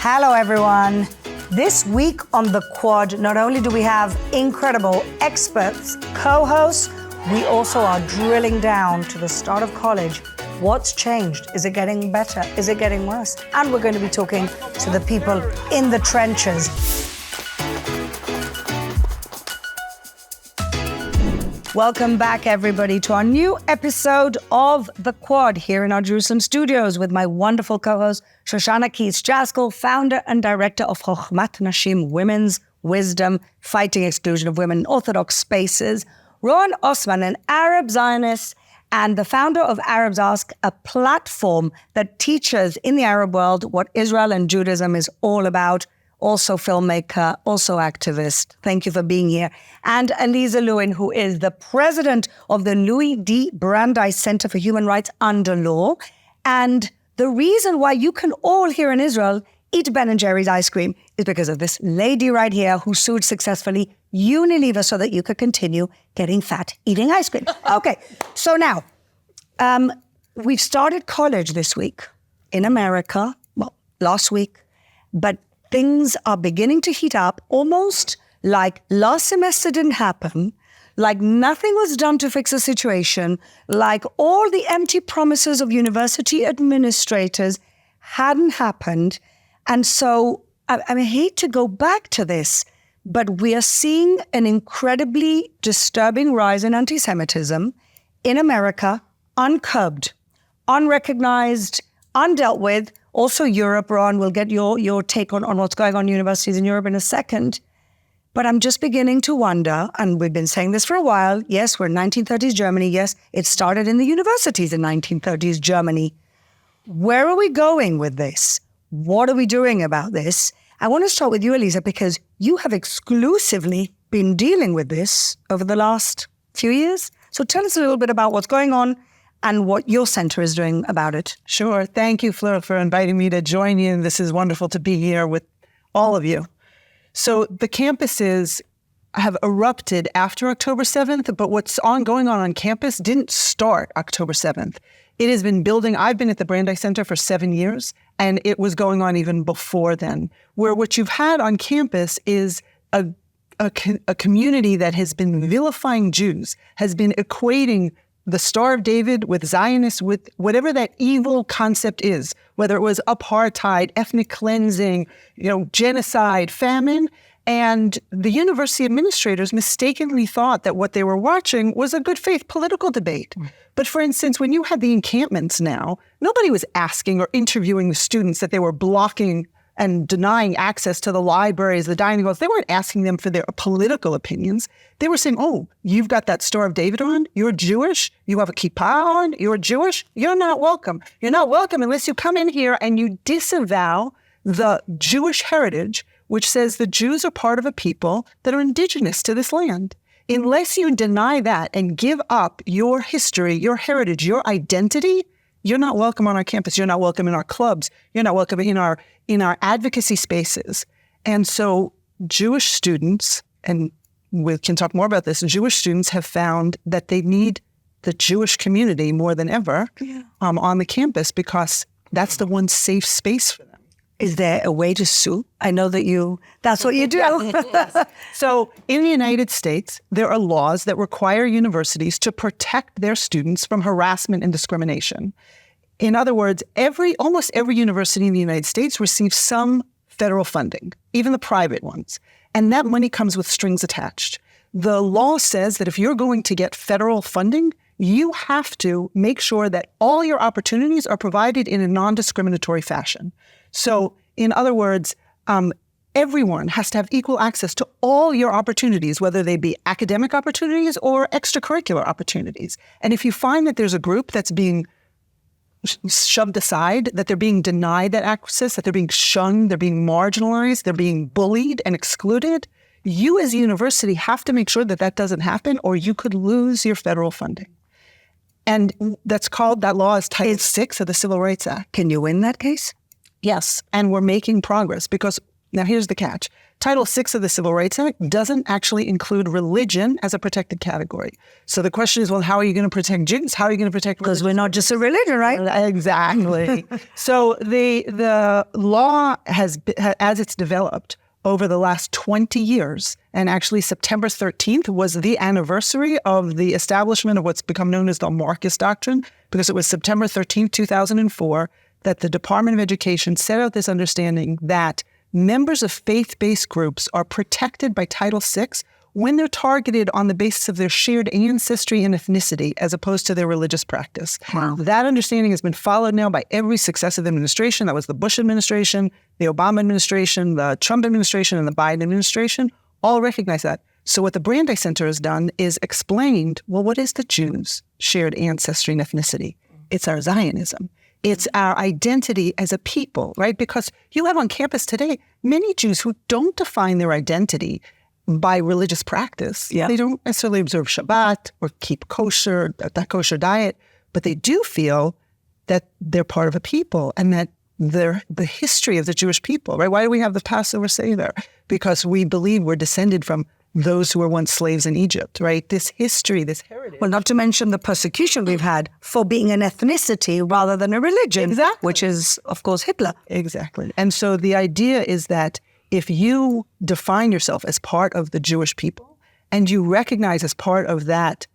Hello, everyone. This week on The Quad, not only do we have incredible experts, co-hosts, we also are drilling down to the start of college. What's changed? Is it getting better? Is it getting worse? And we're going to be talking to the people in the trenches. Welcome back, everybody, to our new episode of The Quad here in our Jerusalem studios with my wonderful co-host, Shoshana Keys-Jaskal, founder and director of Chochmat Nashim, Women's Wisdom, Fighting Exclusion of Women in Orthodox Spaces, Rawan Osman, an Arab Zionist, and the founder of Arabs Ask, a platform that teaches in the Arab world what Israel and Judaism is all about. Also filmmaker, also activist. Thank you for being here. And Alyza Lewin, who is the president of the Louis D. Brandeis Center for Human Rights Under Law. And the reason why you can all here in Israel eat Ben & Jerry's ice cream is because of this lady right here who sued successfully Unilever so that you could continue getting fat eating ice cream. Okay, so now, we've started college this week in America, well, last week, but things are beginning to heat up, almost like last semester didn't happen, like nothing was done to fix the situation, like all the empty promises of university administrators hadn't happened. And so I hate to go back to this, but we are seeing an incredibly disturbing rise in antisemitism in America, uncurbed, unrecognized, undealt with. Also Europe, Ron, we'll get your take on what's going on in universities in Europe in a second. But I'm just beginning to wonder, and we've been saying this for a while, yes, we're 1930s Germany, yes, it started in the universities in 1930s Germany. Where are we going with this? What are we doing about this? I want to start with you, Alyza, because you have exclusively been dealing with this over the last few years. So tell us a little bit about what's going on and what your center is doing about it. Sure. Thank you, Fleur, for inviting me to join you. This is wonderful to be here with all of you. So the campuses have erupted after October 7th, but what's going on campus didn't start October 7th. It has been building. I've been at the Brandeis Center for 7 years, and it was going on even before then, where what you've had on campus is a community that has been vilifying Jews, has been equating the Star of David with Zionists, with whatever that evil concept is, whether it was apartheid, ethnic cleansing, genocide, famine. And the university administrators mistakenly thought that what they were watching was a good faith political debate. But for instance, when you had the encampments now, nobody was asking or interviewing the students that they were blocking and denying access to the libraries, the dining halls. They weren't asking them for their political opinions. They were saying, oh, you've got that Star of David on? You're Jewish? You have a kippah on? You're Jewish? You're not welcome. You're not welcome unless you come in here and you disavow the Jewish heritage, which says the Jews are part of a people that are indigenous to this land. Unless you deny that and give up your history, your heritage, your identity, you're not welcome on our campus. You're not welcome in our clubs. You're not welcome in our advocacy spaces. And so Jewish students, and we can talk more about this, Jewish students have found that they need the Jewish community more than ever on the campus because that's the one safe space for them. Is there a way to sue? I know that that's what you do. Yes. So in the United States, there are laws that require universities to protect their students from harassment and discrimination. In other words, almost every university in the United States receives some federal funding, even the private ones. And that money comes with strings attached. The law says that if you're going to get federal funding, you have to make sure that all your opportunities are provided in a non-discriminatory fashion. So, in other words, everyone has to have equal access to all your opportunities, whether they be academic opportunities or extracurricular opportunities. And if you find that there's a group that's being shoved aside, that they're being denied that access, that they're being shunned, they're being marginalized, they're being bullied and excluded, you as a university have to make sure that that doesn't happen or you could lose your federal funding. And that law is Title VI of the Civil Rights Act. Can you win that case? Yes, and we're making progress because Now, here's the catch. Title VI of the Civil Rights Act doesn't actually include religion as a protected category. So the question is, well, how are you going to protect Jews? How are you going to protect Because we're not just a religion, right? Exactly. So the law has, as it's developed over the last 20 years, and actually September 13th was the anniversary of the establishment of what's become known as the Marcus Doctrine, because it was September 13th, 2004, that the Department of Education set out this understanding that members of faith-based groups are protected by Title VI when they're targeted on the basis of their shared ancestry and ethnicity as opposed to their religious practice. Wow. That understanding has been followed now by every successive administration. That was the Bush administration, the Obama administration, the Trump administration, and the Biden administration. All recognize that. So what the Brandeis Center has done is explained, well, what is the Jews' shared ancestry and ethnicity? It's our Zionism. It's our identity as a people, right? Because you have on campus today many Jews who don't define their identity by religious practice. Yeah. They don't necessarily observe Shabbat or keep kosher, that kosher diet, but they do feel that they're part of a people and that they're the history of the Jewish people, right? Why do we have the Passover Seder? Because we believe we're descended from those who were once slaves in Egypt, right? This history, this heritage. Well, not to mention the persecution we've had for being an ethnicity rather than a religion, Exactly. which is, of course, Hitler. Exactly. And so the idea is that if you define yourself as part of the Jewish people and you recognize as part of that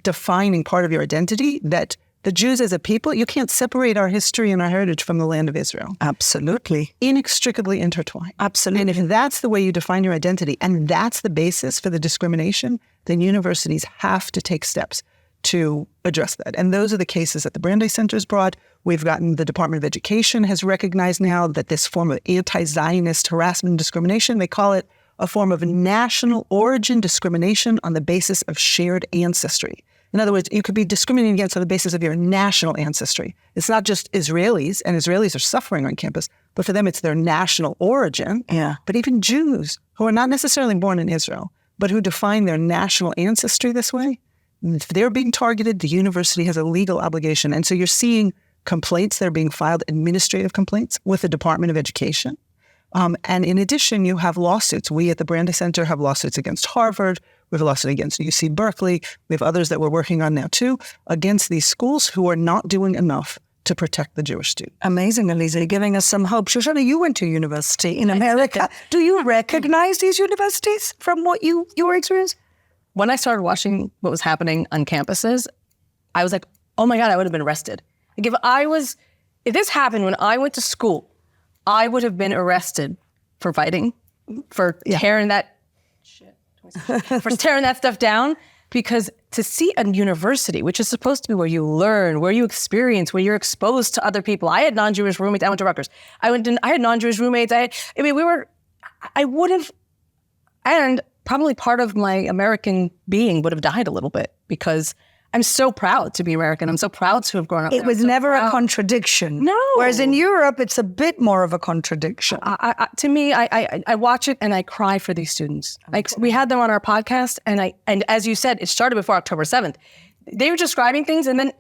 defining part of your identity that the Jews as a people, you can't separate our history and our heritage from the land of Israel. Absolutely. Inextricably intertwined. Absolutely. And if that's the way you define your identity and that's the basis for the discrimination, then universities have to take steps to address that. And those are the cases that the Brandeis Center has brought. We've gotten the Department of Education has recognized now that this form of anti-Zionist harassment and discrimination, they call it a form of national origin discrimination on the basis of shared ancestry. In other words, you could be discriminated against on the basis of your national ancestry. It's not just Israelis, and Israelis are suffering on campus, but for them it's their national origin. Yeah. But even Jews who are not necessarily born in Israel, but who define their national ancestry this way, if they're being targeted, the university has a legal obligation. And so you're seeing complaints that are being filed, administrative complaints with the Department of Education. And in addition, you have lawsuits. We at the Brandeis Center have lawsuits against Harvard. We have a lawsuit against UC Berkeley. We have others that we're working on now too, against these schools who are not doing enough to protect the Jewish student. Amazing, Alyza. You're giving us some hope. Shoshana, you went to university in America. Do you recognize these universities from what your experience? When I started watching what was happening on campuses, I was like, oh my God, I would have been arrested. Like if this happened when I went to school, I would have been arrested for fighting, for tearing that for tearing that stuff down. Because to see a university, which is supposed to be where you learn, where you experience, where you're exposed to other people. I had non-Jewish roommates. I went to Rutgers. I had non-Jewish roommates. And probably part of my American being would have died a little bit because I'm so proud to be American. I'm so proud to have grown up. It was never a contradiction. No. Whereas in Europe, it's a bit more of a contradiction. To me, I watch it and I cry for these students. Like we had them on our podcast, and as you said, it started before October 7th. They were describing things, and then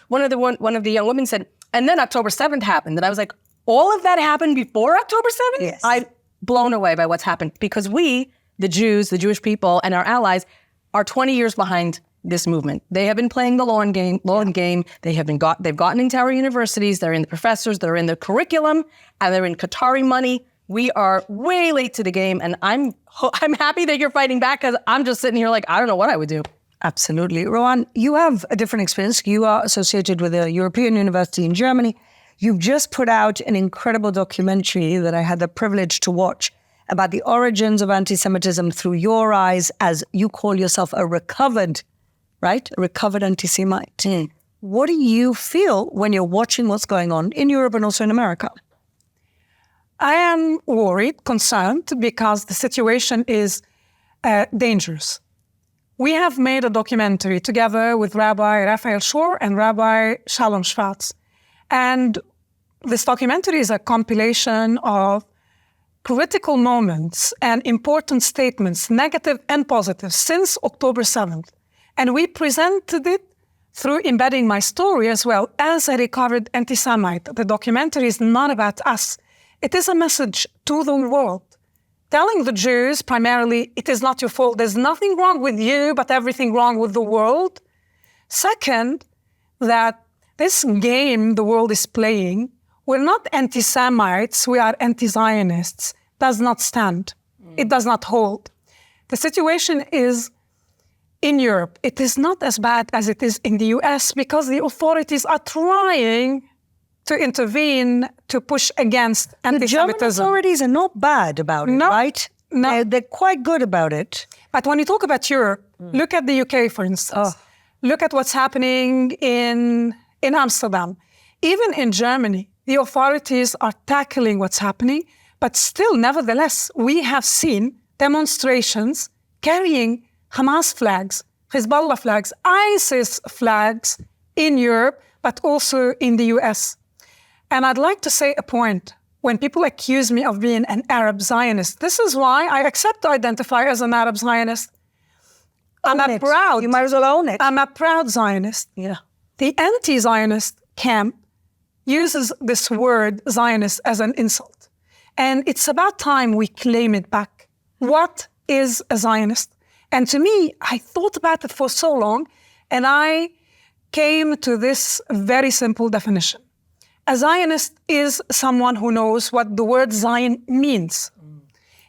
one of the young women said, and then October 7th happened, and I was like, all of that happened before October 7th? Yes. I'm blown away by what's happened because we, the Jews, the Jewish people, and our allies, are 20 years behind this movement. They have been playing the long game. They've gotten into our universities. They're in the professors. They're in the curriculum, and they're in Qatari money. We are way late to the game, and I'm happy that you're fighting back because I'm just sitting here like I don't know what I would do. Absolutely. Rawan, you have a different experience. You are associated with a European university in Germany. You've just put out an incredible documentary that I had the privilege to watch about the origins of anti-Semitism through your eyes, as you call yourself a recovered anti-Semite. What do you feel when you're watching what's going on in Europe and also in America? I am worried, concerned, because the situation is dangerous. We have made a documentary together with Rabbi Raphael Shor and Rabbi Shalom Schwartz. And this documentary is a compilation of critical moments and important statements, negative and positive, since October 7th. And we presented it through embedding my story as well as a recovered anti-Semite. The documentary is not about us. It is a message to the world, telling the Jews primarily, it is not your fault. There's nothing wrong with you, but everything wrong with the world. Second, that this game the world is playing, we're not anti-Semites, we are anti-Zionists, does not stand. It does not hold. The situation is in Europe. It is not as bad as it is in the US because the authorities are trying to intervene to push against The German anti-Semitism. authorities are not bad about it, No, right? no. They're quite good about it. But when you talk about Europe, look at the UK, for instance. Look at what's happening in Amsterdam. Even in Germany, the authorities are tackling what's happening, but still, nevertheless, we have seen demonstrations carrying Hamas flags, Hezbollah flags, ISIS flags in Europe, but also in the US. And I'd like to say a point. When people accuse me of being an Arab Zionist, this is why I accept to identify as an Arab Zionist. I'm Own a it. proud. You might as well own it. I'm a proud Zionist. Yeah. The anti-Zionist camp uses this word Zionist as an insult. And it's about time we claim it back. What is a Zionist? And to me, I thought about it for so long, and I came to this very simple definition. A Zionist is someone who knows what the word Zion means.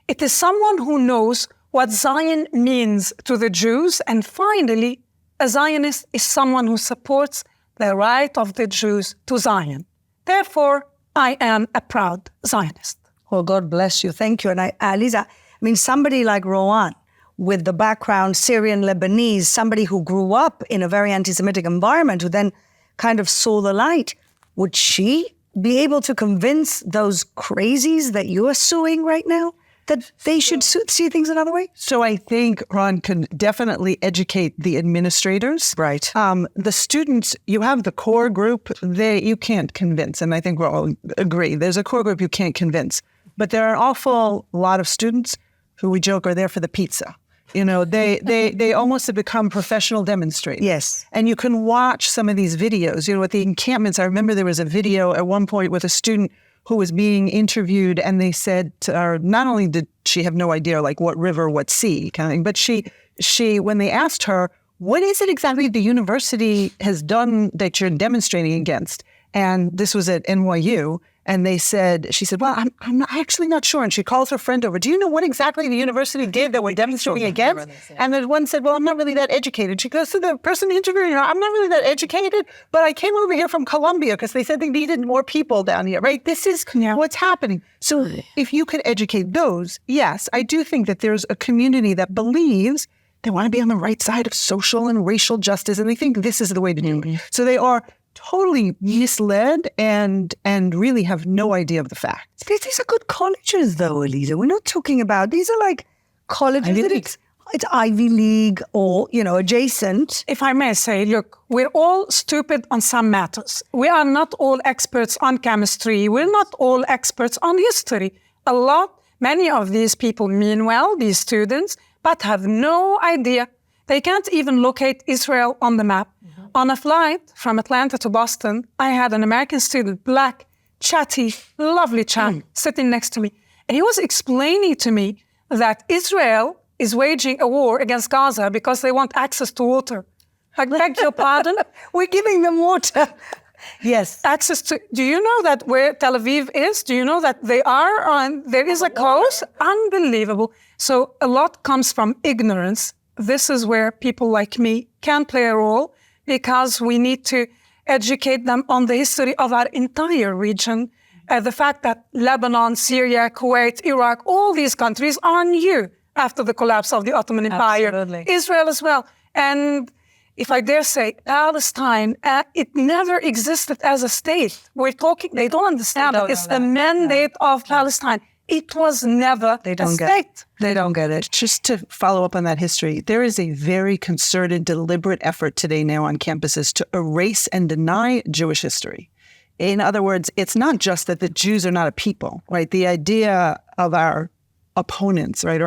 It is someone who knows what Zion means to the Jews. And finally, a Zionist is someone who supports the right of the Jews to Zion. Therefore, I am a proud Zionist. Well, God bless you. Thank you. And Alyza, I mean, somebody like Rawan, with the background Syrian Lebanese, somebody who grew up in a very anti-Semitic environment, who then kind of saw the light, would she be able to convince those crazies that you are suing right now that they should see things another way? So I think Ron can definitely educate the administrators. Right. The students, you have the core group, you can't convince. And I think we'll all agree. There's a core group you can't convince. But there are an awful lot of students who we joke are there for the pizza. You know, they almost have become professional demonstrators. Yes. And you can watch some of these videos. You know, at the encampments, I remember there was a video at one point with a student who was being interviewed, and they said to her, not only did she have no idea, like what river, what sea kind of thing, but she when they asked her, what is it exactly the university has done that you're demonstrating against? And this was at NYU. And she said, well, I'm actually not sure. And she calls her friend over. Do you know what exactly the university did that we're demonstrating against? And the one said, well, I'm not really that educated. She goes to the person interviewing her, I'm not really that educated, but I came over here from Columbia because they said they needed more people down here, right? This is what's happening. So if you could educate those, yes, I do think that there's a community that believes they want to be on the right side of social and racial justice, and they think this is the way to do it. So they are totally misled and really have no idea of the facts. These are good colleges, though, Alyza. We're not talking about, these are like colleges that it's Ivy League or, adjacent. If I may say, look, we're all stupid on some matters. We are not all experts on chemistry. We're not all experts on history. Many of these people mean well, these students, but have no idea. They can't even locate Israel on the map. On a flight from Atlanta to Boston, I had an American student, black, chatty, lovely chap, sitting next to me. And he was explaining to me that Israel is waging a war against Gaza because they want access to water. I beg your pardon? We're giving them water. Yes. Do you know that where Tel Aviv is? Do you know that there is a coast? Unbelievable. So a lot comes from ignorance. This is where people like me can play a role, because we need to educate them on the history of our entire region. The fact that Lebanon, Syria, Kuwait, Iraq, all these countries are new after the collapse of the Ottoman Empire. Absolutely. Israel as well. And if I dare say, Palestine, it never existed as a state. They don't understand that. It's the mandate of Palestine. It was never a state. They don't get it. Just to follow up on that history, there is a very concerted, deliberate effort today now on campuses to erase and deny Jewish history. In other words, it's not just that the Jews are not a people, right? The idea of our opponents, right,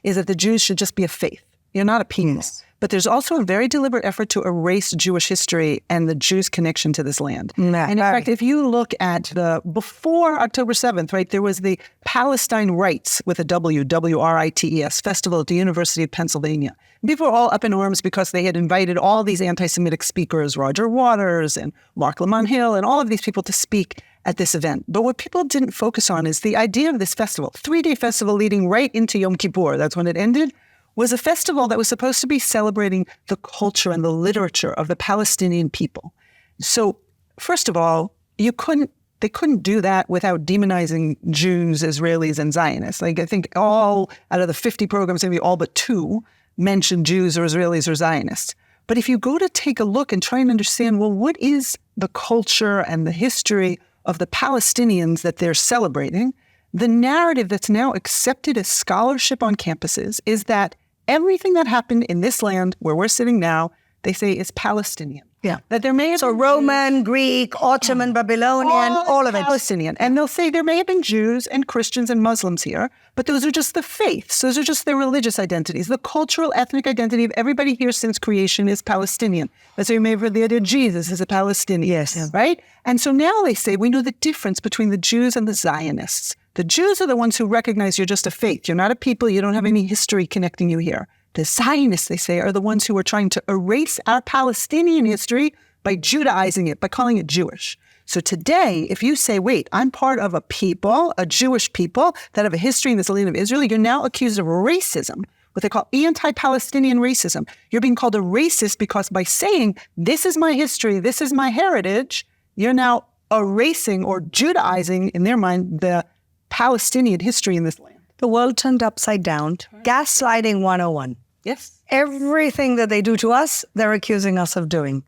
is that the Jews should just be a faith. You're not a people. Yes. but there's also a very deliberate effort to erase Jewish history and the Jews' connection to this land. And in fact, if you look at before October 7th, right, there was the Palestine Rights with a W, W-R-I-T-E-S, festival at the University of Pennsylvania. People were all up in arms because they had invited all these anti-Semitic speakers, Roger Waters and Mark Lamont Hill, and all of these people to speak at this event. But what people didn't focus on is the idea of this festival, 3-day festival leading right into Yom Kippur, that's when it ended, was a festival that was supposed to be celebrating the culture and the literature of the Palestinian people. So, first of all, they couldn't do that without demonizing Jews, Israelis, and Zionists. Like, I think all out of the 50 programs, maybe all but 2 mentioned Jews or Israelis or Zionists. But if you go to take a look and try and understand, well, what is the culture and the history of the Palestinians that they're celebrating, the narrative that's now accepted as scholarship on campuses is that everything that happened in this land where we're sitting now, they say is Palestinian. Yeah. That there may have So Roman, Greek, Ottoman, Babylonian, all of it. Palestinian. And they'll say there may have been Jews and Christians and Muslims here, but those are just the faiths. Those are just their religious identities. The cultural, ethnic identity of everybody here since creation is Palestinian. That's why you may have heard the idea Jesus is a Palestinian. Yes. Right? And so now they say we know the difference between the Jews and the Zionists. The Jews are the ones who recognize you're just a faith. You're not a people. You don't have any history connecting you here. The Zionists, they say, are the ones who are trying to erase our Palestinian history by Judaizing it, by calling it Jewish. So today, if you say, wait, I'm part of a people, a Jewish people that have a history in this land of Israel, you're now accused of racism, what they call anti-Palestinian racism. You're being called a racist because by saying, this is my history, this is my heritage, you're now erasing or Judaizing, in their mind, the Palestinian history in this land. The world turned upside down. Gaslighting 101. Yes. Everything that they do to us, they're accusing us of doing.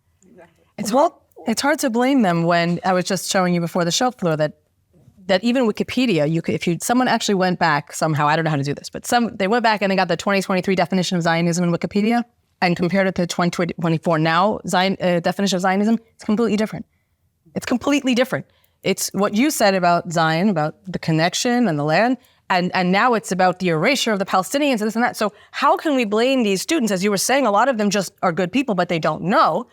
Exactly. It's hard to blame them when I was just showing you before the show floor that even Wikipedia, someone actually went back somehow, I don't know how to do this, but they went back and they got the 2023 definition of Zionism in Wikipedia and compared it to 2024 now definition of Zionism. It's completely different. It's completely different. It's what you said about Zion, about the connection and the land. And now it's about the erasure of the Palestinians and this and that. So how can we blame these students? As you were saying, a lot of them just are good people, but they don't know.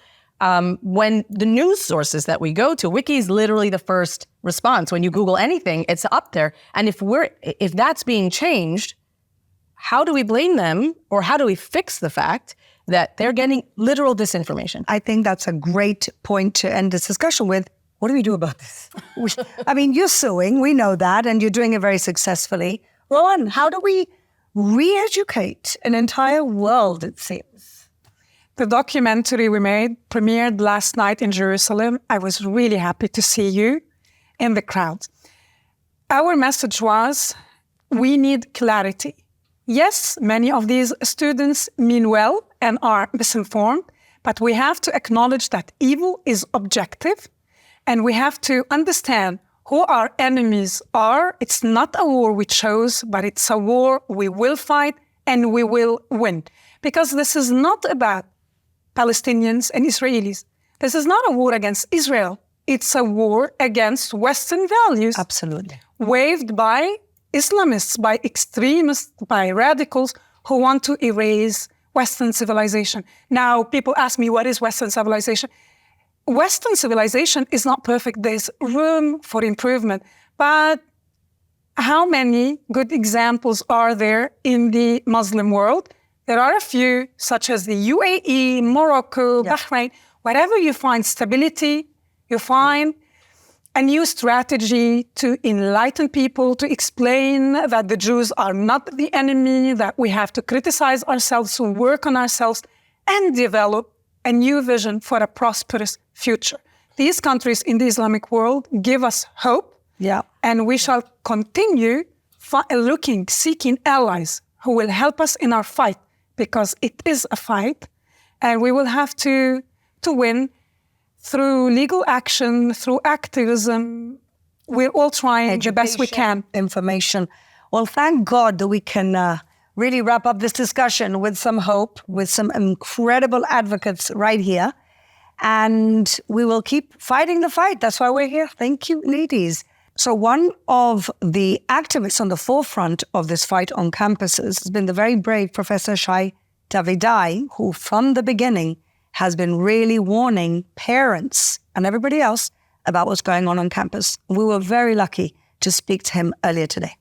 When the news sources that we go to, Wiki is literally the first response. When you Google anything, it's up there. And if that's being changed, how do we blame them? Or how do we fix the fact that they're getting literal disinformation? I think that's a great point to end this discussion with. What do we do about this? I mean, you're suing, we know that, and you're doing it very successfully. Rawan, how do we re-educate an entire world, it seems? The documentary we made premiered last night in Jerusalem. I was really happy to see you in the crowd. Our message was, we need clarity. Yes, many of these students mean well and are misinformed, but we have to acknowledge that evil is objective. And we have to understand who our enemies are. It's not a war we chose, but it's a war we will fight and we will win. Because this is not about Palestinians and Israelis. This is not a war against Israel. It's a war against Western values. Absolutely. Waged by Islamists, by extremists, by radicals who want to erase Western civilization. Now, people ask me, what is Western civilization? Western civilization is not perfect. There's room for improvement. But how many good examples are there in the Muslim world? There are a few, such as the UAE, Morocco, Bahrain. Wherever you find stability, you find a new strategy to enlighten people, to explain that the Jews are not the enemy, that we have to criticize ourselves, work on ourselves, and develop a new vision for a prosperous future. These countries in the Islamic world give us hope, and we shall continue seeking allies who will help us in our fight, because it is a fight, and we will have to win through legal action, through activism. We're all trying the best we can. Information. Well, thank God that we can really wrap up this discussion with some hope, with some incredible advocates right here. And we will keep fighting the fight. That's why we're here. Thank you, ladies. So one of the activists on the forefront of this fight on campuses has been the very brave Professor Shai Davidai, who from the beginning has been really warning parents and everybody else about what's going on campus. We were very lucky to speak to him earlier today.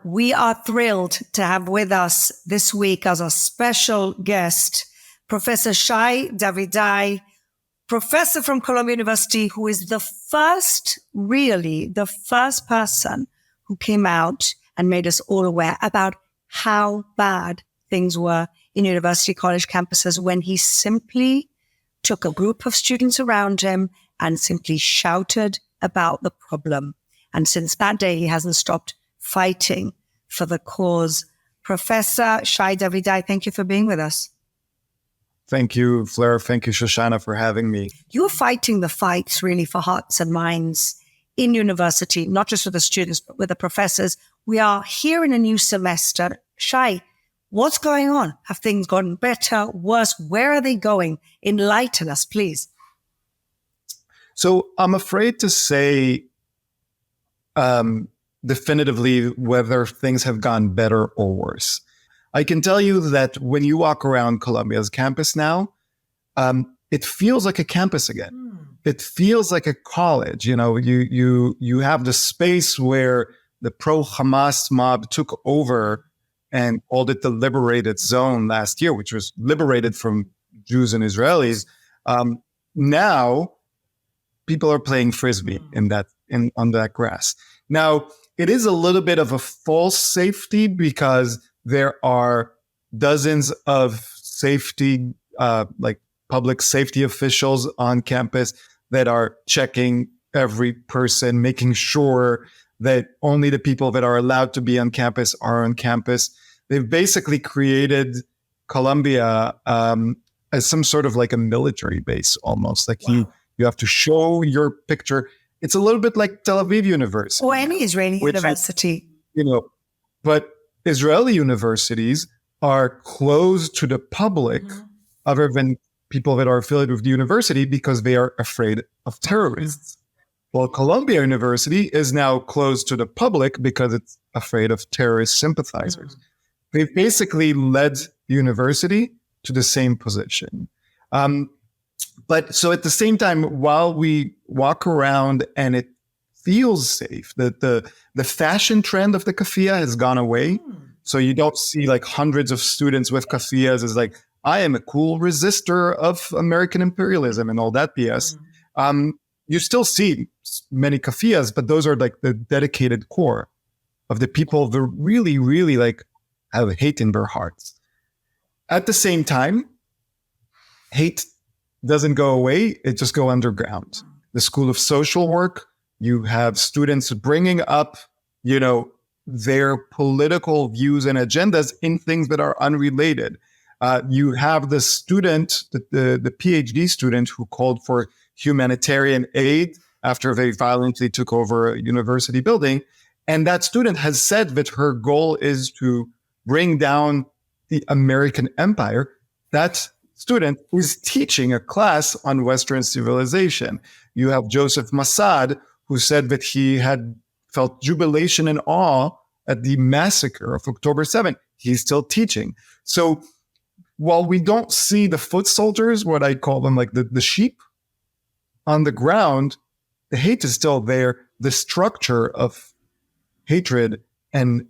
We are thrilled to have with us this week as a special guest, Professor Shai Davidai, professor from Columbia University, who is the first person who came out and made us all aware about how bad things were in university college campuses when he simply took a group of students around him and simply shouted about the problem. And since that day, he hasn't stopped fighting for the cause. Professor Shai Davidai, thank you for being with us. Thank you, Fleur. Thank you, Shoshana, for having me. You're fighting the fights really for hearts and minds in university, not just with the students, but with the professors. We are here in a new semester. Shai, what's going on? Have things gotten better, worse? Where are they going? Enlighten us, please. So I'm afraid to say definitively whether things have gone better or worse. I can tell you that when you walk around Columbia's campus now, it feels like a campus again. It feels like a college. You know, you have the space where the pro-Hamas mob took over and called it the liberated zone last year, which was liberated from Jews and Israelis. Now people are playing frisbee on that grass. Now it is a little bit of a false safety because there are dozens of safety, like public safety officials on campus that are checking every person, making sure that only the people that are allowed to be on campus are on campus. They've basically created Columbia as some sort of like a military base almost. Like you have to show your picture. It's a little bit like Tel Aviv University. Or any Israeli university. But Israeli universities are closed to the public other than people that are affiliated with the university because they are afraid of terrorists. Well, Columbia University is now closed to the public because it's afraid of terrorist sympathizers. They've basically led the university to the same position. But so at the same time, while we walk around and it feels safe, that the fashion trend of the kafia has gone away. So you don't see like hundreds of students with kafiyas as like, I am a cool resistor of American imperialism and all that BS. You still see many kafiyas, but those are like the dedicated core of the people that really, really like have hate in their hearts. At the same time, hate doesn't go away. It just go underground. The School of Social Work, you have students bringing up, their political views and agendas in things that are unrelated. You have the student, the PhD student who called for humanitarian aid after they violently took over a university building. And that student has said that her goal is to bring down the American empire. That student is teaching a class on Western civilization. You have Joseph Massad, who said that he had felt jubilation and awe at the massacre of October 7th. He's still teaching. So while we don't see the foot soldiers, what I call them, like the sheep on the ground, the hate is still there. The structure of hatred and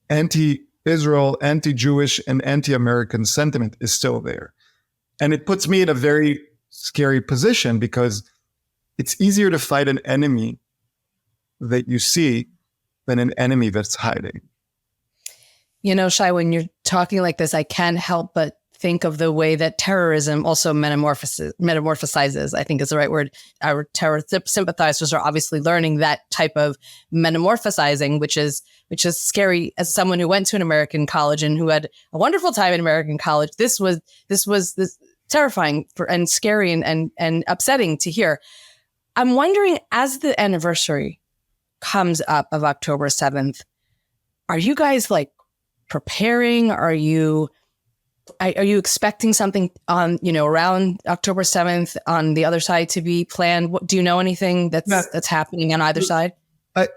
anti-Israel, anti-Jewish, and anti-American sentiment is still there. And it puts me in a very scary position because it's easier to fight an enemy that you see than an enemy that's hiding. Shai, when you're talking like this, I can't help but think of the way that terrorism also metamorphosizes, I think is the right word. Our terror sympathizers are obviously learning that type of metamorphosizing, which is scary. As someone who went to an American college and who had a wonderful time in American college, this was terrifying and scary and upsetting to hear. I'm wondering, as the anniversary comes up of October 7th, are you guys like preparing? Are you expecting something on, around October 7th on the other side to be planned? Do you know anything that's happening on either side?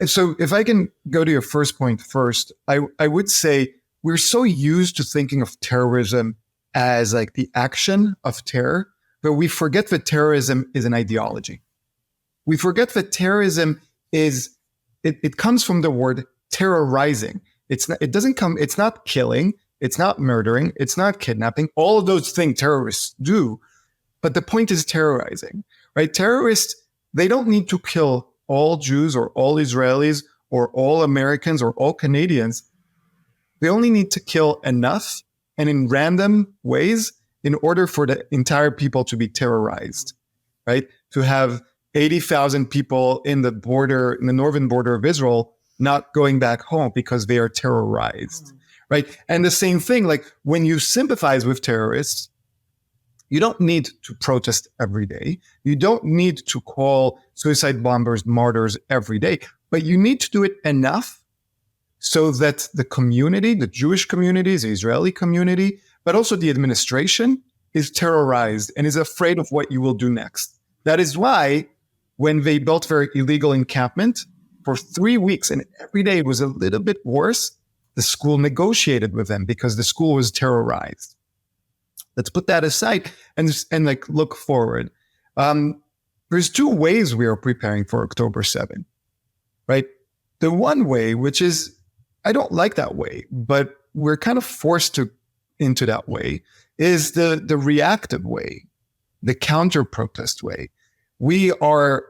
So if I can go to your first point first, I would say we're so used to thinking of terrorism as like the action of terror, but we forget that terrorism is an ideology. We forget that terrorism is, it comes from the word terrorizing. It's not killing, it's not murdering, it's not kidnapping, all of those things terrorists do. But the point is terrorizing, right? Terrorists, they don't need to kill all Jews or all Israelis or all Americans or all Canadians. They only need to kill enough and in random ways in order for the entire people to be terrorized, right? To have 80,000 people in the northern border of Israel not going back home because they are terrorized, right? And the same thing, like when you sympathize with terrorists, you don't need to protest every day. You don't need to call suicide bombers martyrs every day, but you need to do it enough so that the community, the Jewish community, the Israeli community, but also the administration is terrorized and is afraid of what you will do next. That is why when they built their illegal encampment for 3 weeks and every day it was a little bit worse, the school negotiated with them because the school was terrorized. Let's put that aside and like look forward. There's two ways we are preparing for October 7th, right? The one way, which is, I don't like that way, but we're kind of forced into that way, is the reactive way, the counter-protest way. We are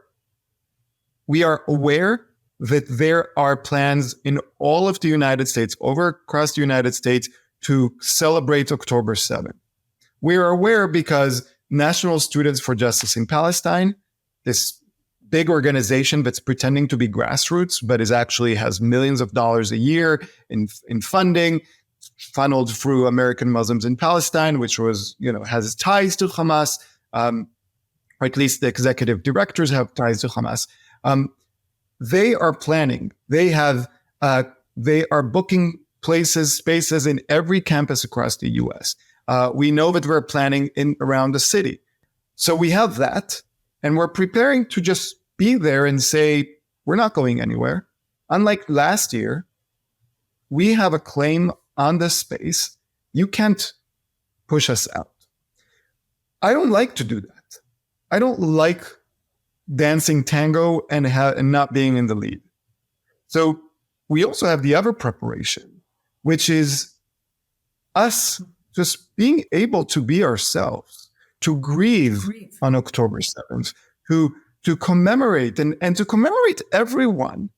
aware that there are plans in all of the United States, across the United States, to celebrate October 7th. We are aware because National Students for Justice in Palestine, this big organization that's pretending to be grassroots, but actually has millions of dollars a year in funding, funneled through American Muslims in Palestine, which has ties to Hamas, or at least the executive directors have ties to Hamas. They are planning. They are booking spaces in every campus across the U.S. We know that we're planning around the city. So we have that, and we're preparing to just be there and say, we're not going anywhere. Unlike last year, we have a claim on this space. You can't push us out. I don't like to do that. I don't like dancing tango and not being in the lead. So we also have the other preparation, which is us just being able to be ourselves, to grieve on October 7th, to commemorate and to commemorate everyone,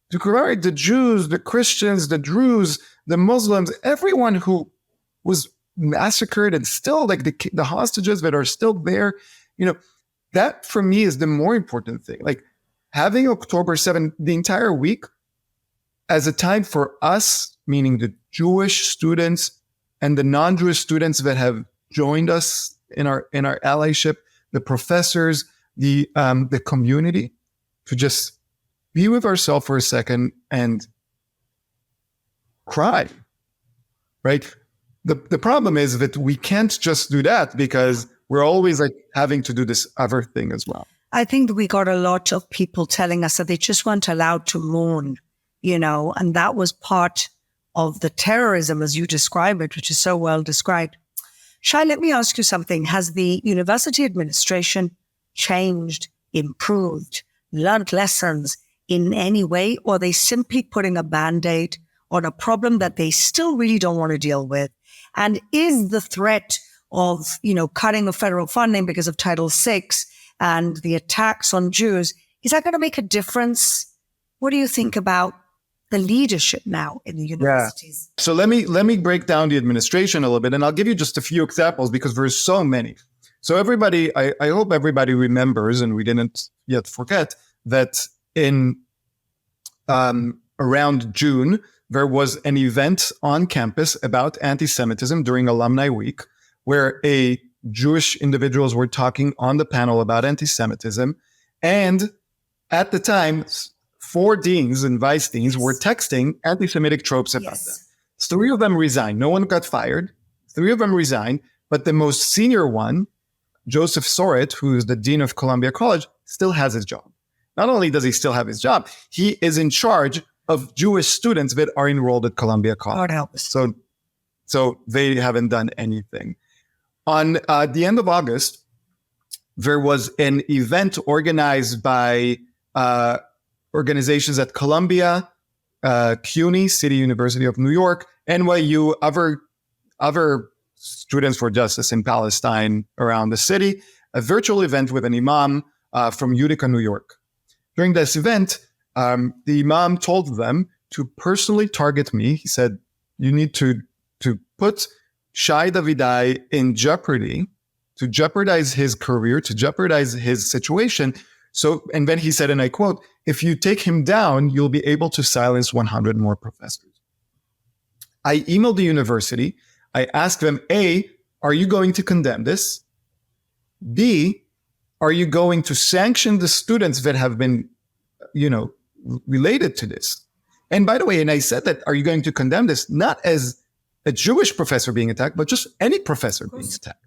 to commemorate the Jews, the Christians, the Druze, the Muslims, everyone who was massacred and still like the hostages that are still there. That for me is the more important thing. Like having October 7th, the entire week, as a time for us, meaning the Jewish students and the non-Jewish students that have joined us in our allyship, the professors, the community, to just be with ourselves for a second and cry, right? The problem is that we can't just do that because we're always like having to do this other thing as well. I think we got a lot of people telling us that they just weren't allowed to mourn, and that was part of the terrorism as you describe it, which is so well described. Shai, let me ask you something. Has the university administration changed, improved, learned lessons in any way, or are they simply putting a Band-Aid on a problem that they still really don't want to deal with? And is the threat of, cutting of federal funding because of Title VI and the attacks on Jews, is that going to make a difference? What do you think about the leadership now in the universities? Yeah. So let me break down the administration a little bit, and I'll give you just a few examples because there's so many. So everybody, I hope everybody remembers, and we didn't yet forget, that in around June, there was an event on campus about anti-Semitism during Alumni Week, where Jewish individuals were talking on the panel about anti-Semitism. And at the time, 4 deans and vice deans were texting anti-Semitic tropes about them. 3 of them resigned. No one got fired. 3 of them resigned. But the most senior one, Joseph Soret, who is the dean of Columbia College, still has his job. Not only does he still have his job, he is in charge of Jewish students that are enrolled at Columbia College. God help us. So So they haven't done anything. On the end of August, there was an event organized by organizations at Columbia, CUNY, City University of New York, NYU, other Students for Justice in Palestine around the city, a virtual event with an imam from Utica, New York. During this event, the imam told them to personally target me. He said, you need to put Shai Davidai in jeopardy, to jeopardize his career, to jeopardize his situation. So, and then he said, and I quote, if you take him down, you'll be able to silence 100 more professors. I emailed the university. I asked them, A, are you going to condemn this? B, are you going to sanction the students that have been, related to this? And by the way, and I said that, are you going to condemn this? Not as a Jewish professor being attacked, but just any professor being attacked.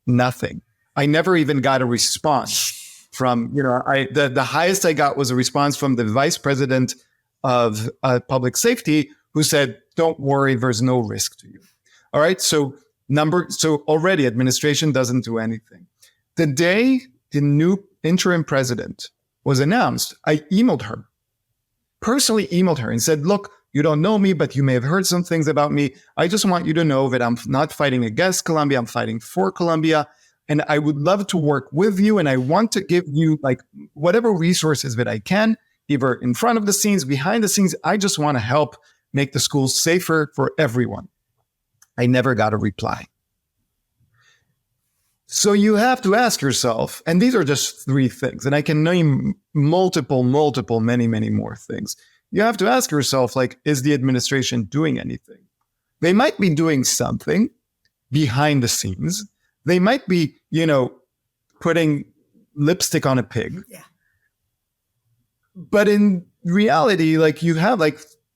Nothing. I never even got a response from, the highest I got was a response from the vice president of public safety, who said, don't worry, there's no risk to you. All right. So already administration doesn't do anything. The day the new interim president was announced, I personally emailed her and said, look, you don't know me, but you may have heard some things about me. I just want you to know that I'm not fighting against Columbia. I'm fighting for Columbia. And I would love to work with you. And I want to give you whatever resources that I can, either in front of the scenes, behind the scenes. I just want to help make the schools safer for everyone. I never got a reply. So you have to ask yourself, and these are just 3 things, and I can name multiple, many, many more things. You have to ask yourself, is the administration doing anything? They might be doing something behind the scenes. They might be, putting lipstick on a pig. Yeah. But in reality, you have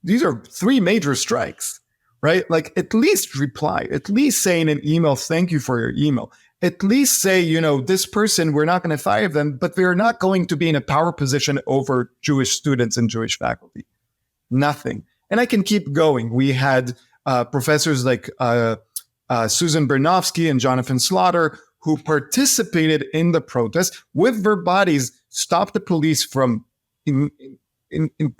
these are 3 major strikes, right? At least reply, at least say in an email, thank you for your email. At least say, this person, we're not going to fire them, but they're not going to be in a power position over Jewish students and Jewish faculty. Nothing. And I can keep going. We had professors like Susan Bernofsky and Jonathan Slaughter, who participated in the protest with their bodies, stopped the police from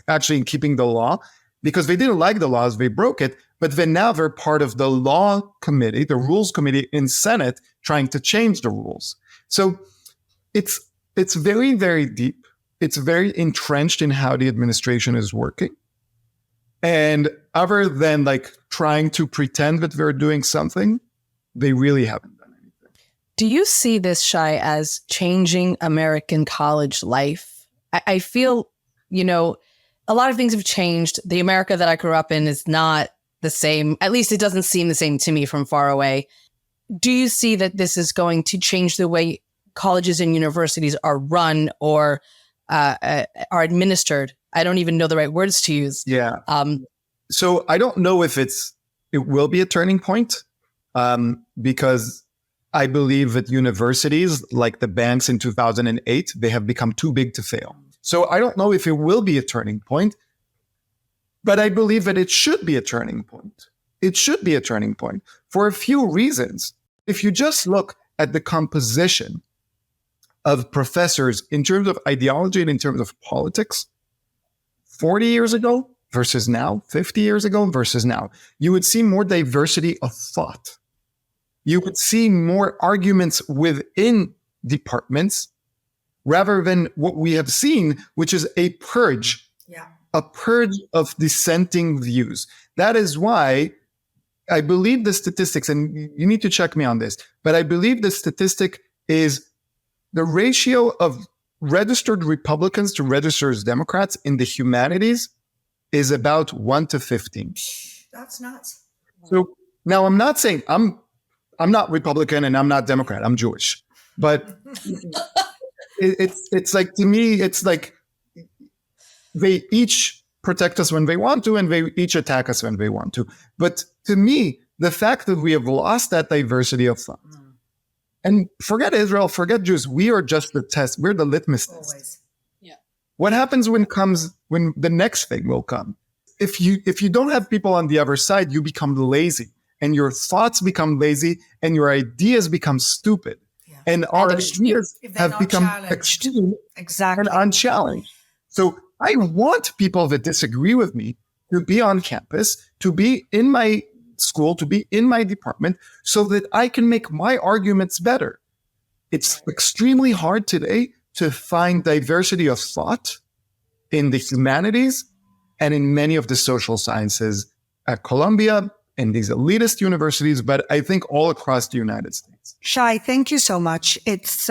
actually keeping the law, because they didn't like the laws, they broke it, but then now they're part of the law committee, the rules committee in Senate, trying to change the rules. So it's very, very deep. It's very entrenched in how the administration is working. And other than trying to pretend that they're doing something, they really haven't done anything. Do you see this, Shai, as changing American college life? I feel, a lot of things have changed. The America that I grew up in is not the same. At least it doesn't seem the same to me from far away. Do you see that this is going to change the way colleges and universities are run or are administered? I don't even know the right words to use. Yeah. So I don't know if it will be a turning point, because I believe that universities, like the banks in 2008, they have become too big to fail. So I don't know if it will be a turning point, but I believe that it should be a turning point. It should be a turning point for a few reasons. If you just look at the composition of professors in terms of ideology and in terms of politics, 40 years ago versus now, 50 years ago versus now, you would see more diversity of thought. You would see more arguments within departments rather than what we have seen, which is a purge of dissenting views. That is why I believe the statistics, and you need to check me on this, but I believe the statistic is the ratio of registered Republicans to registered Democrats in the humanities is about 1 to 15. That's nuts. So now I'm not saying I'm not Republican and I'm not Democrat. I'm Jewish, but it's to me, it's they each protect us when they want to, and they each attack us when they want to. But to me, the fact that we have lost that diversity of thought, and forget Israel, forget Jews, we are just the test. We're the litmus test. Always. Yeah. What happens when the next thing will come? if you don't have people on the other side, you become lazy, and your thoughts become lazy, and your ideas become stupid. Yeah. And our ideas have become extreme and unchallenged. So I want people that disagree with me to be on campus, to be in my school, to be in my department, so that I can make my arguments better. It's extremely hard today to find diversity of thought in the humanities and in many of the social sciences at Columbia, in these elitist universities, but I think all across the United States. Shai, thank you so much. It's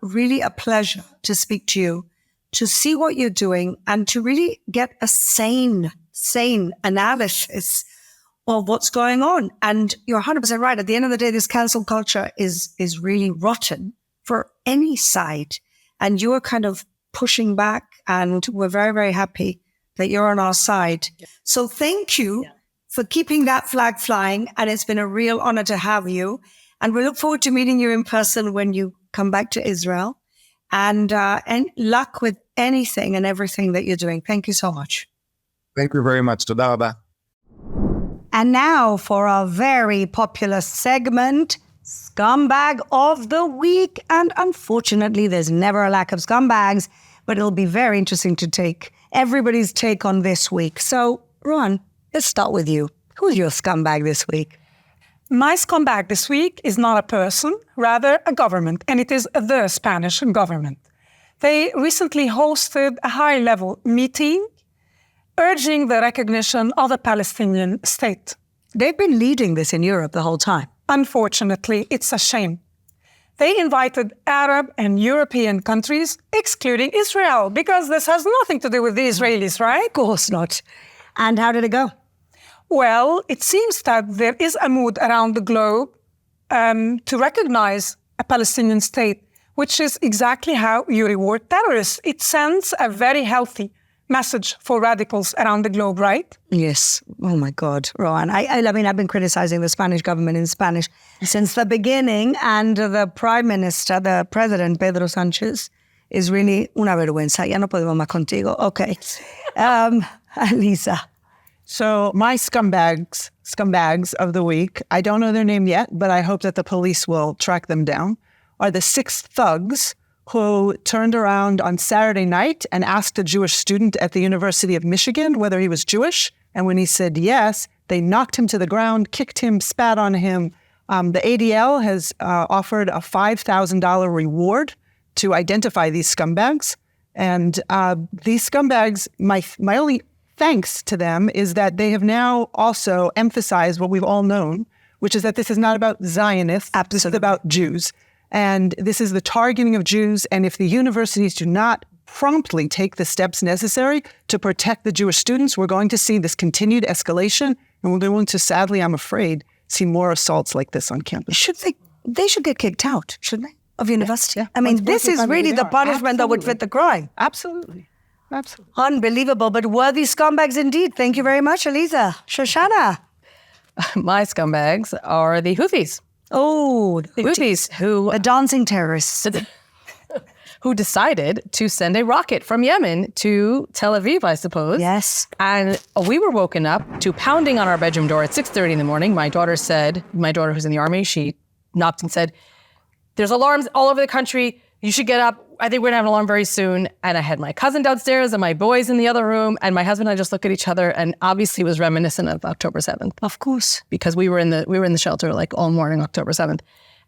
really a pleasure to speak to you, to see what you're doing, and to really get a sane analysis of what's going on. And you're 100% right. At the end of the day, this cancel culture is really rotten for any side. And you're kind of pushing back, and we're very, very happy that you're on our side. Yeah. So thank you for keeping that flag flying. And it's been a real honor to have you. And we look forward to meeting you in person when you come back to Israel. And luck with anything and everything that you're doing. Thank you so much. Thank you very much. Toda rabba. And now for our very popular segment, Scumbag of the Week. And unfortunately, there's never a lack of scumbags, but it'll be very interesting to take everybody's take on this week. So, Rawan, let's start with you. Who's your scumbag this week? My scumbag this week is not a person, rather a government, and it is the Spanish government. They recently hosted a high-level meeting urging the recognition of a Palestinian state. They've been leading this in Europe the whole time. Unfortunately, it's a shame. They invited Arab and European countries, excluding Israel, because this has nothing to do with the Israelis, right? Of course not. And how did it go? Well, it seems that there is a mood around the globe to recognize a Palestinian state, which is exactly how you reward terrorists. It sends a very healthy message for radicals around the globe, right? Yes. Oh my God, Rawan. I mean, I've been criticizing the Spanish government in Spanish since the beginning, and the Prime Minister, the President, Pedro Sánchez, is really una vergüenza. Ya no podemos más contigo. Okay. Alyza. So my scumbags of the week, I don't know their name yet, but I hope that the police will track them down, are the 6 thugs who turned around on Saturday night and asked a Jewish student at the University of Michigan whether he was Jewish. And when he said yes, they knocked him to the ground, kicked him, spat on him. The ADL has offered a $5,000 reward to identify these scumbags. And these scumbags, my only thanks to them is that they have now also emphasized what we've all known, which is that this is not about Zionists, this is about Jews. And this is the targeting of Jews. And if the universities do not promptly take the steps necessary to protect the Jewish students, we're going to see this continued escalation. And we're going to, sadly, I'm afraid, see more assaults like this on campus. They should get kicked out, shouldn't they, of university? Yeah. I mean, this is really the punishment that would fit the crime. Absolutely. Absolutely. Unbelievable, but worthy scumbags indeed. Thank you very much, Alyza. Shoshana. My scumbags are the Houthis. Oh, the Houthis, the dancing terrorists. Who decided to send a rocket from Yemen to Tel Aviv, I suppose. Yes. And we were woken up to pounding on our bedroom door at 6:30 in the morning. My daughter who's in the army, she knocked and said, "There's alarms all over the country. You should get up. I think we're gonna have an alarm very soon." And I had my cousin downstairs and my boys in the other room, and my husband and I just looked at each other, and obviously it was reminiscent of October 7th. Of course. Because we were in the shelter like all morning October 7th.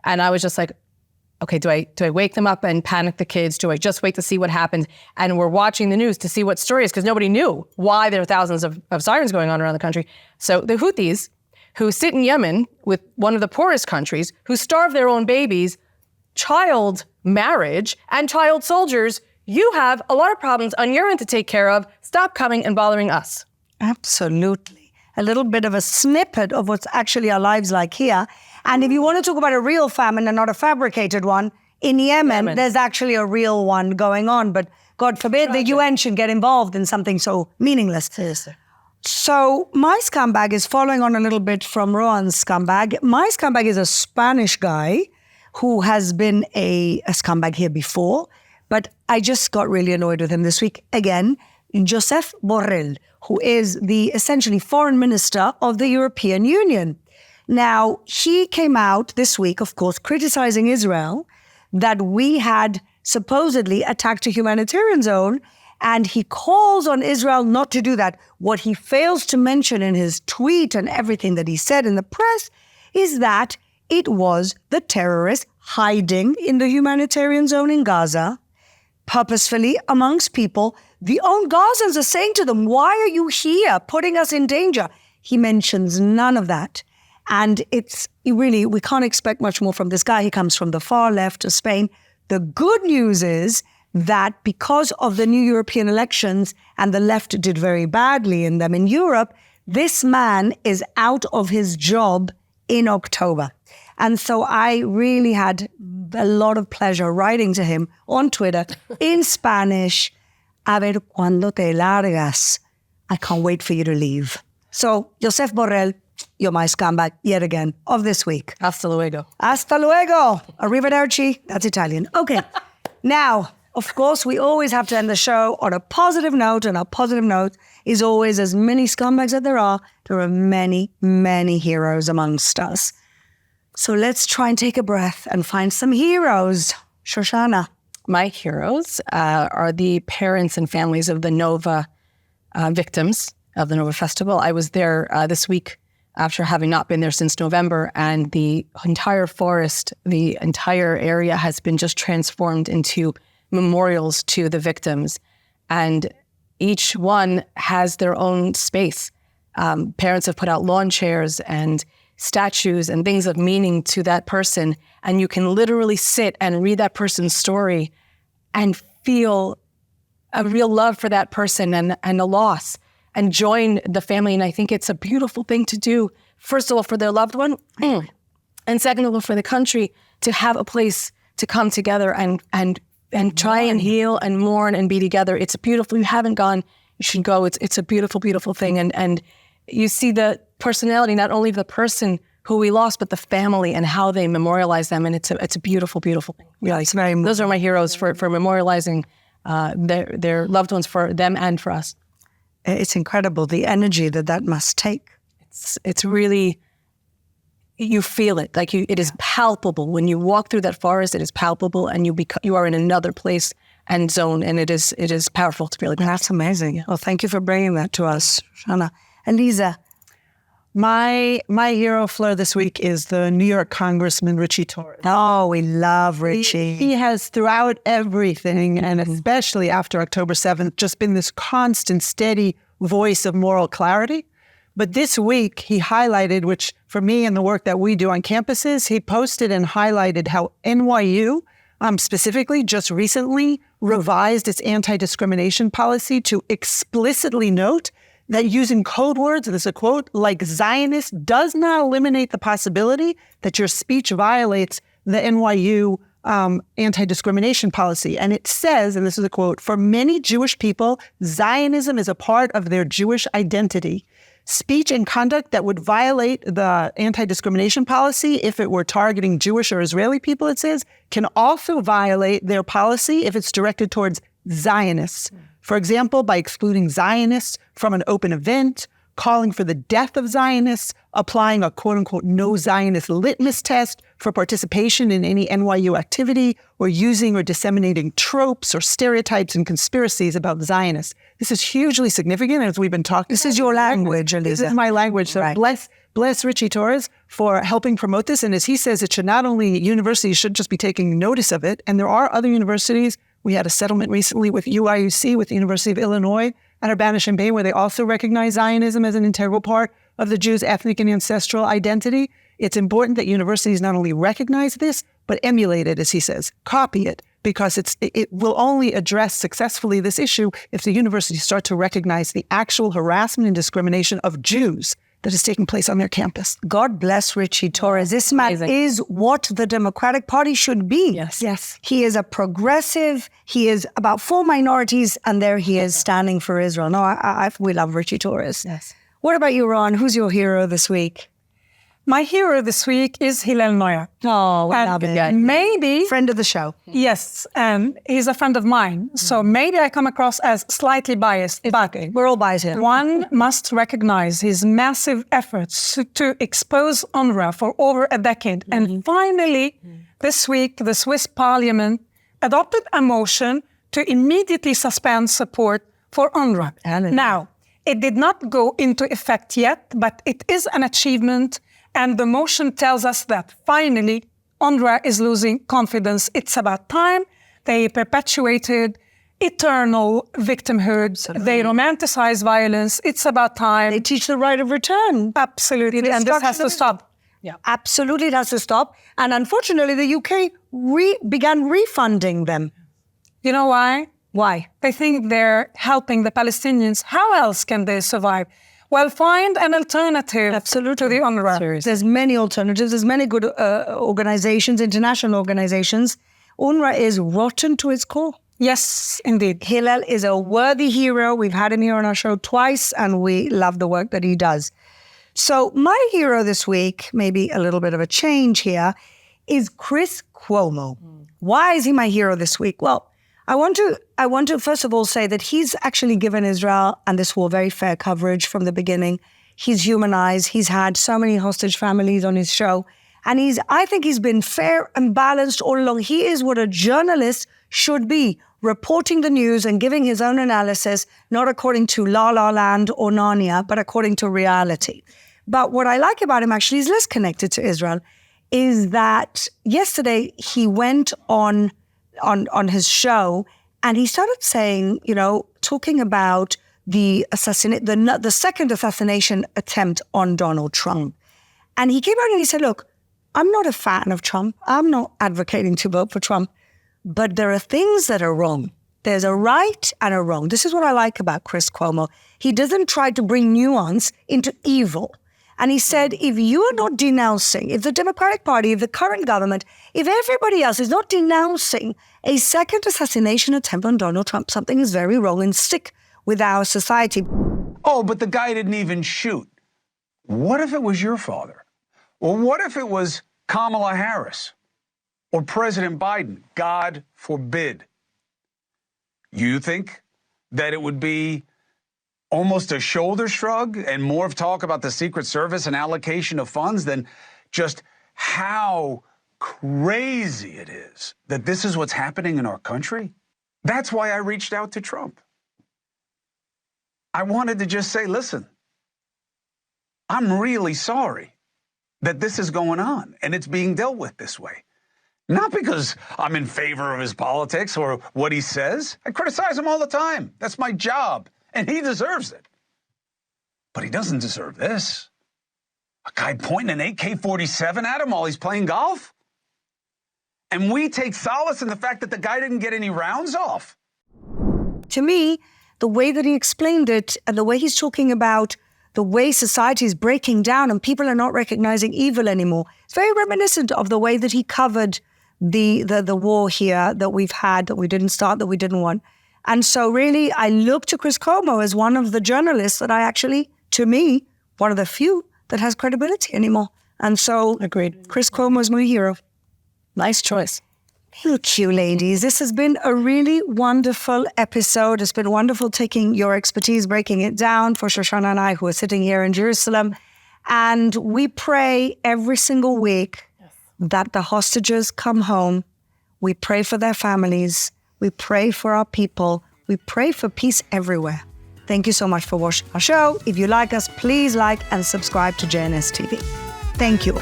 And I was just like, okay, do I wake them up and panic the kids? Do I just wait to see what happens? And we're watching the news to see what story is, because nobody knew why there are thousands of sirens going on around the country. So the Houthis, who sit in Yemen with one of the poorest countries, who starve their own babies, child marriage, and child soldiers, you have a lot of problems on your end to take care of. Stop coming and bothering us. Absolutely. A little bit of a snippet of what's actually our lives like here. And if you want to talk about a real famine and not a fabricated one, in Yemen, there's actually a real one going on. But God forbid the UN should get involved in something so meaningless. Yes. So my scumbag is following on a little bit from Rowan's scumbag. My scumbag is a Spanish guy who has been a scumbag here before, but I just got really annoyed with him this week again Josep Borrell, who is the essentially foreign minister of the European Union. Now, he came out this week, of course, criticizing Israel, that we had supposedly attacked a humanitarian zone, and he calls on Israel not to do that. What he fails to mention in his tweet and everything that he said in the press is that it was the terrorists hiding in the humanitarian zone in Gaza, purposefully amongst people. The own Gazans are saying to them, why are you here putting us in danger? He mentions none of that. And we can't expect much more from this guy. He comes from the far left of Spain. The good news is that because of the new European elections, and the left did very badly in them in Europe, this man is out of his job in October. And so I really had a lot of pleasure writing to him on Twitter in Spanish, a ver cuándo te largas. I can't wait for you to leave. So, Josep Borrell, you're my scumbag yet again of this week. Hasta luego. Hasta luego. Arrivederci. That's Italian. Okay. Now, of course, we always have to end the show on a positive note, and our positive note is always, as many scumbags as there are many, many heroes amongst us. So let's try and take a breath and find some heroes. Shoshana. My heroes are the parents and families of the Nova victims of the Nova Festival. I was there this week after having not been there since November, and the entire forest, the entire area has been just transformed into memorials to the victims. And each one has their own space. Parents have put out lawn chairs and statues and things of meaning to that person. And you can literally sit and read that person's story and feel a real love for that person and a loss, and join the family. And I think it's a beautiful thing to do, first of all, for their loved one, and second of all, for the country to have a place to come together and try and heal and mourn and be together. It's beautiful. You haven't gone, you should go. It's a beautiful, beautiful thing. And you see the personality, not only of the person who we lost, but the family and how they memorialize them. And it's a beautiful, beautiful thing. Really. Those are my heroes for memorializing their loved ones, for them and for us. It's incredible, the energy that must take. It's really, you feel it. Like it is palpable. When you walk through that forest, it is palpable, and you are in another place and zone, and it is powerful to feel it. That's amazing. Yeah. Well, thank you for bringing that to us, Shana. Alyza. My hero Fleur this week is the New York Congressman Richie Torres. Oh, we love Richie. He has throughout everything, and especially after October 7th, just been this constant, steady voice of moral clarity. But this week, he highlighted, which for me and the work that we do on campuses, he posted and highlighted how NYU specifically just recently revised its anti-discrimination policy to explicitly note that using code words, and this is a quote, like Zionist does not eliminate the possibility that your speech violates the NYU anti-discrimination policy. And it says, and this is a quote, for many Jewish people, Zionism is a part of their Jewish identity. Speech and conduct that would violate the anti-discrimination policy if it were targeting Jewish or Israeli people, it says, can also violate their policy if it's directed towards Zionists. For example, by excluding Zionists from an open event, calling for the death of Zionists, applying a quote-unquote no Zionist litmus test for participation in any NYU activity, or using or disseminating tropes or stereotypes and conspiracies about Zionists. This is hugely significant, as we've been talking. This is your language, Alyza. This is my language. So right. Bless Richie Torres for helping promote this. And as he says, it should not only, universities should just be taking notice of it. And there are other universities. We had a settlement recently with UIUC, with the University of Illinois, and Urbana-Champaign, where they also recognize Zionism as an integral part of the Jews' ethnic and ancestral identity. It's important that universities not only recognize this, but emulate it, as he says, copy it, because it will only address successfully this issue if the universities start to recognize the actual harassment and discrimination of Jews that is taking place on their campus. God bless Richie Torres. This man is what the Democratic Party should be. Yes. He is a progressive. He is about for minorities, and there he is standing for Israel. No, we love Richie Torres. Yes. What about you, Ron? Who's your hero this week? My hero this week is Hillel Neuer. Oh, I love it. Maybe, Friend of the show. yes, and he's a friend of mine. So maybe I come across as slightly biased, but We're all biased here. one must recognize his massive efforts to expose UNRWA for over a decade. And finally, this week, the Swiss parliament adopted a motion to immediately suspend support for UNRWA. Now, it did not go into effect yet, but it is an achievement. And the motion tells us that finally, UNRWA is losing confidence. It's about time. They perpetuated eternal victimhood. They romanticize violence. It's about time. They teach the right of return. Absolutely. And this has to stop. Yeah. Absolutely, it has to stop. And unfortunately, the UK began refunding them. You know why? Why? They think they're helping the Palestinians. How else can they survive? Well, find an alternative to the UNRWA. There's many alternatives. There's many good organizations, international organizations. UNRWA is rotten to its core. Yes, indeed. Hillel is a worthy hero. We've had him here on our show twice, and we love the work that he does. So my hero this week, maybe a little bit of a change here, is Chris Cuomo. Why is he my hero this week? Well, I want to first of all say that he's actually given Israel and this war very fair coverage from the beginning. He's humanized. He's had so many hostage families on his show. And I think he's been fair and balanced all along. He is what a journalist should be, reporting the news and giving his own analysis, not according to La La Land or Narnia, but according to reality. But what I like about him actually is less connected to Israel, is that yesterday he went on his show, and he started saying, talking about the second assassination attempt on Donald Trump. And he came out and he said, look, I'm not a fan of Trump. I'm not advocating to vote for Trump, but there are things that are wrong. There's a right and a wrong. This is what I like about Chris Cuomo. He doesn't try to bring nuance into evil. And he said, if you are not denouncing, if the Democratic Party, if the current government, if everybody else is not denouncing a second assassination attempt on Donald Trump, something is very wrong and sick with our society. Oh, but the guy didn't even shoot. What if it was your father? Or what if it was Kamala Harris or President Biden? God forbid. You think that it would be almost a shoulder shrug and more of talk about the Secret Service and allocation of funds than just how crazy it is that this is what's happening in our country? That's why I reached out to Trump. I wanted to just say, listen, I'm really sorry that this is going on and it's being dealt with this way. Not because I'm in favor of his politics or what he says. I criticize him all the time. That's my job. And he deserves it. But he doesn't deserve this. A guy pointing an AK-47 at him while he's playing golf? And we take solace in the fact that the guy didn't get any rounds off. To me, the way that he explained it and the way he's talking about the way society is breaking down and people are not recognizing evil anymore, it's very reminiscent of the way that he covered the war here that we've had, that we didn't start, that we didn't want. And so really, I look to Chris Cuomo as one of the journalists that I actually, to me, one of the few that has credibility anymore. And so, agreed. Chris Cuomo is my hero. Nice choice. Thank you, ladies. This has been a really wonderful episode. It's been wonderful taking your expertise, breaking it down for Shoshana and I, who are sitting here in Jerusalem. And we pray every single week that the hostages come home. We pray for their families. We pray for our people. We pray for peace everywhere. Thank you so much for watching our show. If you like us, please like and subscribe to JNS TV. Thank you.